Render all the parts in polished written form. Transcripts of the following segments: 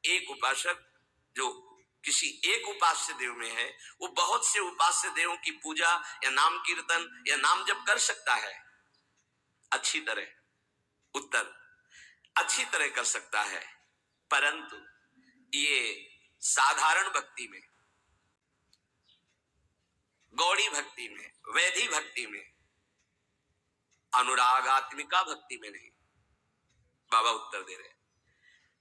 एक उपासक जो किसी एक उपास्य देव में है, वो बहुत से उपास्य देवों की पूजा या नाम कीर्तन या नाम जप कर सकता है, अच्छी तरह, उत्तर अच्छी तरह कर सकता है, परंतु ये साधारण भक्ति में, गौड़ी भक्ति में, वैधि भक्ति में, अनुरागात्मिका भक्ति में नहीं। बाबा उत्तर दे रहे।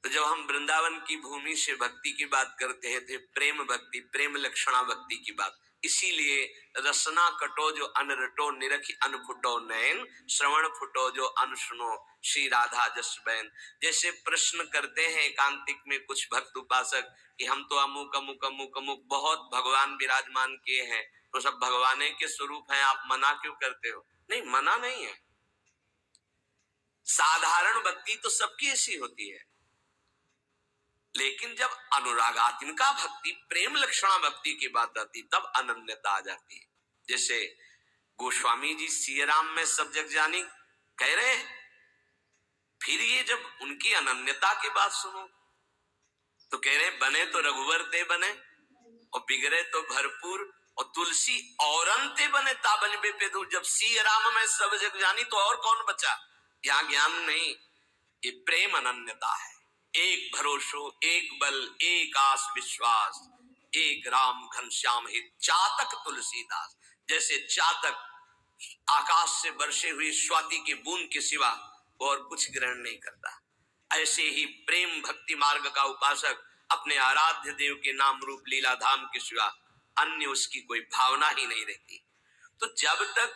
तो जब हम वृंदावन की भूमि से भक्ति की बात करते थे, प्रेम भक्ति, प्रेम लक्षणा भक्ति की बात, इसीलिए रसना कटो जो अन रटो, निरखी अन फुटो नयन, श्रवण फुटो जो अन सुनो, श्री राधा जस बैन। जैसे प्रश्न करते हैं एकांतिक में कुछ भक्त उपासक कि हम तो अमुक अमुक अमुक अमुक बहुत भगवान विराजमान किए हैं, तो सब भगवान के स्वरूप हैं, आप मना क्यों करते हो? नहीं, मना नहीं है। साधारण भक्ति तो सबकी ऐसी होती है, लेकिन जब अनुरागात्मिका भक्ति, प्रेम लक्षणा भक्ति की बात आती, तब अनन्यता आ जाती है। जैसे गोस्वामी जी सियाराम में सब जग जानी कह रहे हैं, फिर ये जब उनकी अनन्यता की बात सुनो तो कह रहे बने तो रघुवर ते बने और बिगड़े तो भरपूर, और तुलसी औरंते बने ताबन पे दूर। जब सियाराम में सब जग जानी तो और कौन बचा? यहाँ ज्ञान नहीं, ये प्रेम अनन्यता है। एक भरोसो, एक बल, एक आस विश्वास, एक राम घनश्याम हित, चातक तुलसीदास। जैसे चातक आकाश से बरसे हुई स्वाति की बूंद के सिवा और कुछ ग्रहण नहीं करता, ऐसे ही प्रेम भक्ति मार्ग का उपासक अपने आराध्य देव के नाम रूप लीला धाम के सिवा अन्य उसकी कोई भावना ही नहीं रहती। तो जब तक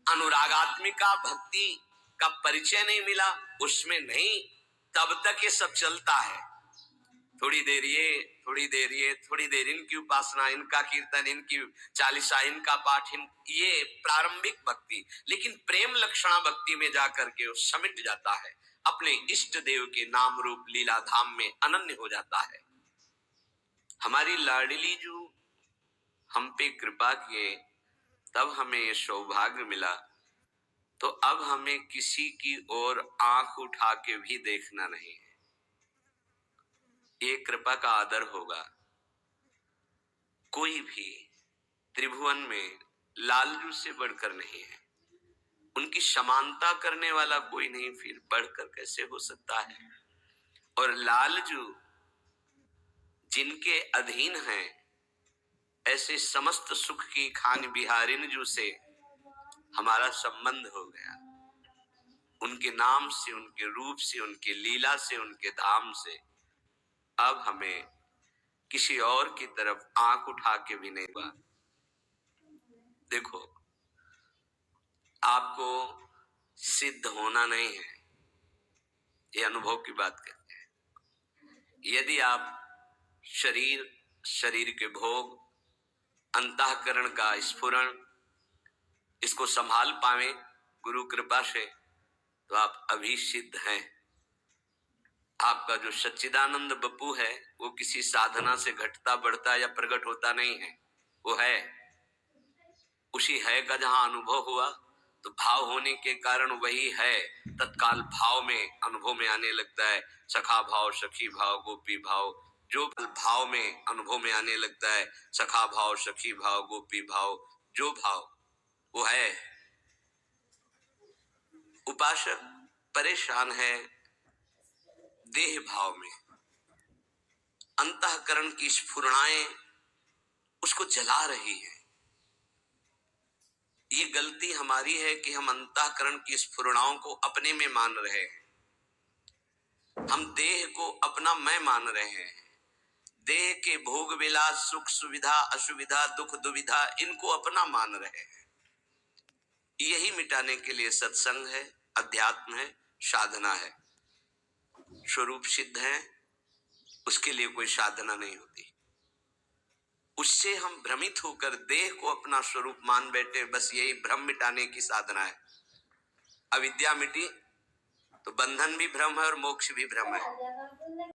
अनुरागात्मिका भक्ति का परिचय नहीं मिला, उसमें नहीं, तब तक ये सब चलता है। थोड़ी देर ये, थोड़ी देर ये, थोड़ी देर इनकी उपासना, इनका कीर्तन, इनकी चालीसा, इनका पाठ, ये प्रारंभिक भक्ति। लेकिन प्रेम लक्षणा भक्ति में जाकर के वो समिट जाता है, अपने इष्ट देव के नाम रूप लीला धाम में अनन्य हो जाता है। हमारी लाडली जो हम पे कृपा किए, तब हमें ये सौभाग्य मिला। तो अब हमें किसी की ओर आंख उठा के भी देखना नहीं है, ये कृपा का आदर होगा। कोई भी त्रिभुवन में लालजू से बढ़कर नहीं है, उनकी समानता करने वाला कोई नहीं, फिर बढ़कर कैसे हो सकता है? और लालजू जिनके अधीन हैं, ऐसे समस्त सुख की खान बिहारिन जू से हमारा संबंध हो गया। उनके नाम से, उनके रूप से, उनके लीला से, उनके धाम से अब हमें किसी और की तरफ आंख उठा के भी नहीं हुआ। देखो, आपको सिद्ध होना नहीं है, ये अनुभव की बात करते हैं। यदि आप शरीर के भोग, अंतःकरण का स्फुरण, इसको संभाल पावे गुरु कृपा से, तो आप अभी सिद्ध हैं। आपका जो सच्चिदानंद बप्पू है, वो किसी साधना से घटता बढ़ता या प्रकट होता नहीं है, वो है। उसी है का जहां अनुभव हुआ, तो भाव होने के कारण वही है तत्काल भाव में, अनुभव में आने लगता है। सखा भाव, सखी भाव, गोपी भाव, जो भाव में अनुभव में आने लगता है, सखा भाव, सखी भाव, गोपी भाव, जो भाव, वो है। उपासक परेशान है देह भाव में, अंतःकरण की स्फुरणाएं उसको जला रही है। ये गलती हमारी है कि हम अंतःकरण की स्फुरणाओं को अपने में मान रहे हैं। हम देह को अपना मैं मान रहे हैं। देह के भोग विलास, सुख सुविधा, असुविधा, दुख दुविधा, इनको अपना मान रहे हैं। यही मिटाने के लिए सत्संग है, अध्यात्म है, साधना है। स्वरूप सिद्ध है, उसके लिए कोई साधना नहीं होती। उससे हम भ्रमित होकर देह को अपना स्वरूप मान बैठे, बस यही भ्रम मिटाने की साधना है। अविद्या मिटी तो बंधन भी भ्रम है और मोक्ष भी भ्रम है।